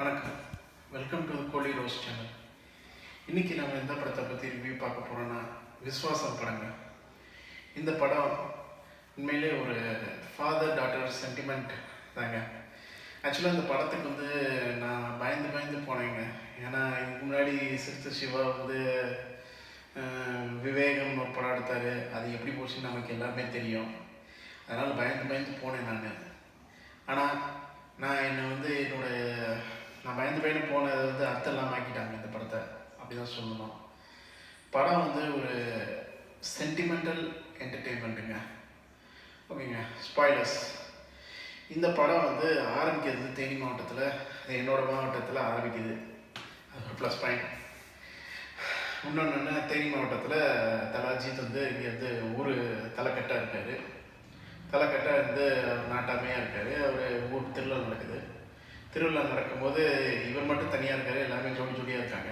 வணக்கம். Welcome to Kohli rose channel. இன்றைக்கி நம்ம எந்த படத்தை பற்றி ரிவ்யூ பார்க்க போகிறோன்னா விஸ்வாசம் படங்க. இந்த படம் உண்மையிலே ஒரு ஃபாதர் டாட்டர் சென்டிமெண்ட் தாங்க. ஆக்சுவலாக இந்த படத்துக்கு நான் பயந்து போனேங்க. ஏன்னா இதுக்கு முன்னாடி சிறுத்தை சிவா விவேகம் ஒரு படம் எடுத்தார். அது எப்படி போச்சுன்னு நமக்கு எல்லாமே தெரியும். அதனால் பயந்து போனேன் நான். ஆனால் நான் பயந்து போனது அர்த்தம் இல்லாமல் ஆக்கிட்டாங்க இந்த படத்தை, அப்படி தான் சொல்லணும். படம் ஒரு சென்டிமெண்டல் என்டர்டெயின்மெண்ட்டுங்க. ஓகேங்க, ஸ்பாய்லர்ஸ். இந்த படம் ஆரம்பிக்கிறது தேனி மாவட்டத்தில், என்னோடய மாவட்டத்தில் ஆரம்பிக்குது. அது ஒரு ப்ளஸ் பாயிண்ட். இன்னொன்று, தேனி மாவட்டத்தில் தலாஜித் இங்கே ஊர் தலைக்கட்டாக இருக்கார். தலைக்கட்டாக நாட்டாமையாக இருக்கார். அவர் ஊர் திருவிழா நடக்குது. திருவிழா நடக்கும்போது இவர் மட்டும் தனியாக இருக்கார், எல்லாமே ஜோடியாக இருக்காங்க.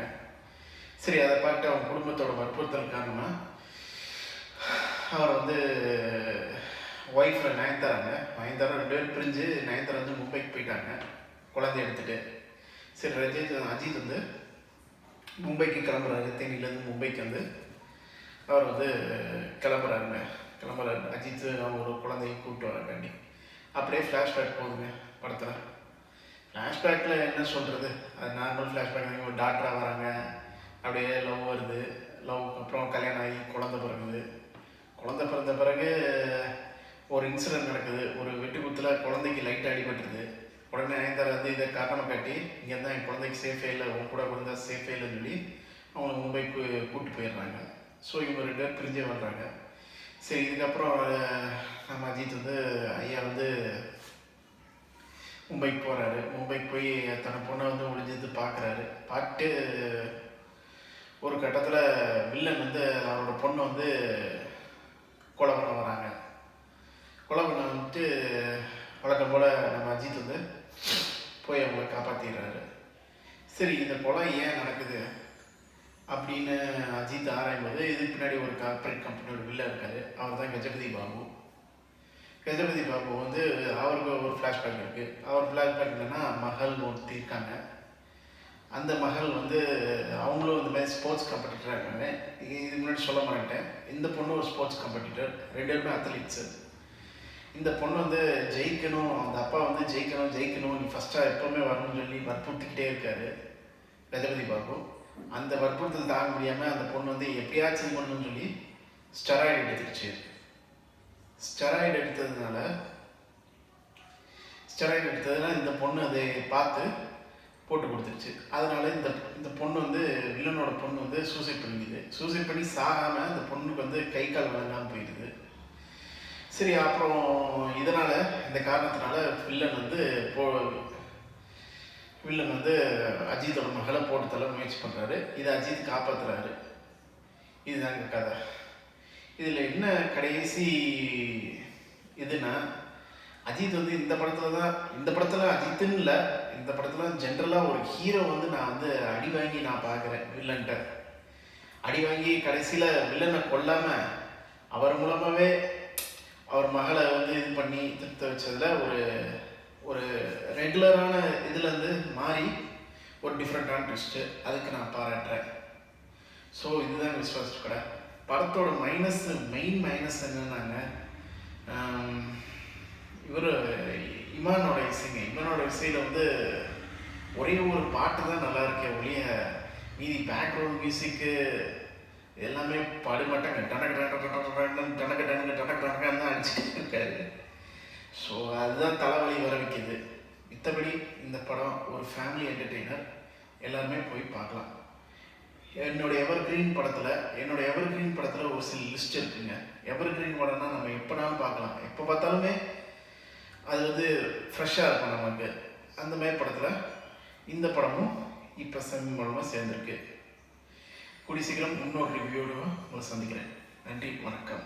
சரி, அதை பார்த்து அவங்க குடும்பத்தோட வற்புறுத்தல் காரணமாக அவர் ஒய்ஃபை நயன்தாரா 2 பேர் பிரிஞ்சு நயன்தாரா மும்பைக்கு போயிட்டாங்க குழந்தைய எடுத்துகிட்டு. சரி, அஜித் மும்பைக்கு கிளம்புறாரு. தேனியிலேருந்து மும்பைக்கு அவர் கிளம்புறாரு அஜித். அவங்க ஒரு குழந்தைய கூப்பிட்டு வரக்காண்டி அப்படியே ஃப்ளாஷ்பேக் போகுதுங்க படத்தில். ஃப்ளாஷ்பேக்கில் என்ன சொல்கிறது, அது நார்மல் ஃப்ளாஷ்பேக். ஒரு டாக்டராக வராங்க, அப்படியே லவ் வருது. லவ்க்கு அப்புறம் கல்யாணம் ஆகி குழந்த பிறந்த பிறகு ஒரு இன்சிடென்ட் நடக்குது. ஒரு வெட்டுக்குத்தில் குழந்தைக்கு லைட்டாக அடிபட்டுருது. உடனே நயன்தாரா இதை காரணமாக காட்டி, இங்கே தான் என் குழந்தைக்கு சேஃபே இல்லை, உன் கூட இருந்தால் சேஃபே இல்லைன்னு சொல்லி அவங்க மும்பைக்கு கூப்பிட்டு போயிடுறாங்க. ஸோ இவங்க 2 பேர் பிரிஞ்சே வர்றாங்க. சரி, இதுக்கப்புறம் நம்ம அஜித் ஐயா மும்பைக்கு போகிறாரு. மும்பைக்கு போய் தன்னை பொண்ணை ஒளிஞ்சது பார்க்குறாரு. பார்த்துட்டு ஒரு கட்டத்தில் வில்லன் அவரோட பொண்ணை கொலை பண்ண வராங்க. கொலை பண்ண வழக்கம் போல் நம்ம அஜித் போய் அவங்கள காப்பாற்றிடுறாரு. சரி, இந்த கொலை ஏன் நடக்குது அப்படின்னு அஜித் ஆராயும்போது, இதுக்கு பின்னாடி ஒரு கார்பரேட் கம்பெனியோட வில்லன் இருக்கார். அவர் தான் கஜபதி பாபு. அவருக்கு ஒரு ஃப்ளாஷ்பேக் இருக்குது. அவர் ஃப்ளாஷ்பேக் இல்லைன்னா மகள் ஒருத்தி இருக்காங்க. அந்த மகள் அவங்களும் இந்த மாதிரி ஸ்போர்ட்ஸ் காம்படிட்டராக இருக்காங்க. இது முன்னாடி சொல்ல மாட்டேன், இந்த பொண்ணு ஒரு ஸ்போர்ட்ஸ் காம்படிட்டர், 2 பேருமே அத்லீட்ஸு. இந்த பொண்ணு ஜெயிக்கணும், அந்த அப்பா ஜெயிக்கணும், நீ ஃபஸ்ட்டாக எப்போவுமே வரணும்னு சொல்லி வற்புறுத்திக்கிட்டே இருக்காரு கஜபதி பாபு. அந்த வற்புறுத்தல் தாங்க முடியாமல் அந்த பொண்ணு எப்படியாச்சும் பண்ணணும்னு சொல்லி ஸ்டெராய்டு எடுத்துக்கிச்சு. ஸ்டெராய்டு எடுத்ததுனால இந்த பொண்ணு அதை பார்த்து போட்டு கொடுத்துருச்சு. அதனால இந்த பொண்ணு வில்லனோட பொண்ணு சூசைட் பண்ணிக்குது. சூசைட் பண்ணி சாகாமல் அந்த பொண்ணுக்கு கை கால் வழங்காமல் போயிடுது. சரி, அப்புறம் இதனால் இந்த காரணத்தினால வில்லன் அஜித்தோட மகளை போட்டு தள்ள முயற்சி பண்ணுறாரு. இதை அஜித் காப்பாற்றுறாரு. இதுதாங்க கதை. இதில் என்ன கடைசி இதுனா, அஜித் இந்த படத்தில் அஜித்துன்னு இல்லை, இந்த படத்தில் ஜென்ரலாக ஒரு ஹீரோ நான் அடி வாங்கி நான் பார்க்குறேன். வில்லன்ட்ட அடி வாங்கி கடைசியில் வில்லனை கொல்லாமல் அவர் மூலமாகவே அவர் மகளை இது பண்ணி திருத்த வச்சதில் ஒரு ரெகுலரான இதுலேருந்து மாறி ஒரு டிஃப்ரெண்ட்டான ட்விஸ்ட்டு. அதுக்கு நான் பாராட்டுறேன். ஸோ இதுதான் விஸ்வாஸ் கடை. படத்தோட மெயின் மைனஸ் என்னன்னாங்க, இமானோட இசையில் ஒரே ஒரு பாட்டு தான் நல்லா இருக்கே ஒழிய, மீதி பேக்ரவுண்ட் மியூசிக்கு எல்லாமே பாடுமாட்டாங்க. டனக்கு தான் அடிச்சுட்டு இருக்காரு. ஸோ அதுதான் தலைவலி வர வைக்கிது. மித்தபடி இந்த படம் ஒரு ஃபேமிலி என்டர்டெய்னர், எல்லாருமே போய் பார்க்கலாம். என்னோட எவர்கிரீன் படத்தில் ஒரு சில லிஸ்ட் இருக்குங்க. எவர்கிரீன் படம்னா நம்ம எப்போனாலும் பார்க்கலாம், எப்போ பார்த்தாலுமே அது ஃப்ரெஷ்ஷாக இருக்கும் நமக்கு. அந்த மாதிரி படத்தில் இந்த படமும் இப்போ சமீபமாக சேர்ந்துருக்கு. கூடிய சீக்கிரம் இன்னொரு ரிவ்யூவோட உங்களை சந்திக்கிறேன். நன்றி, வணக்கம்.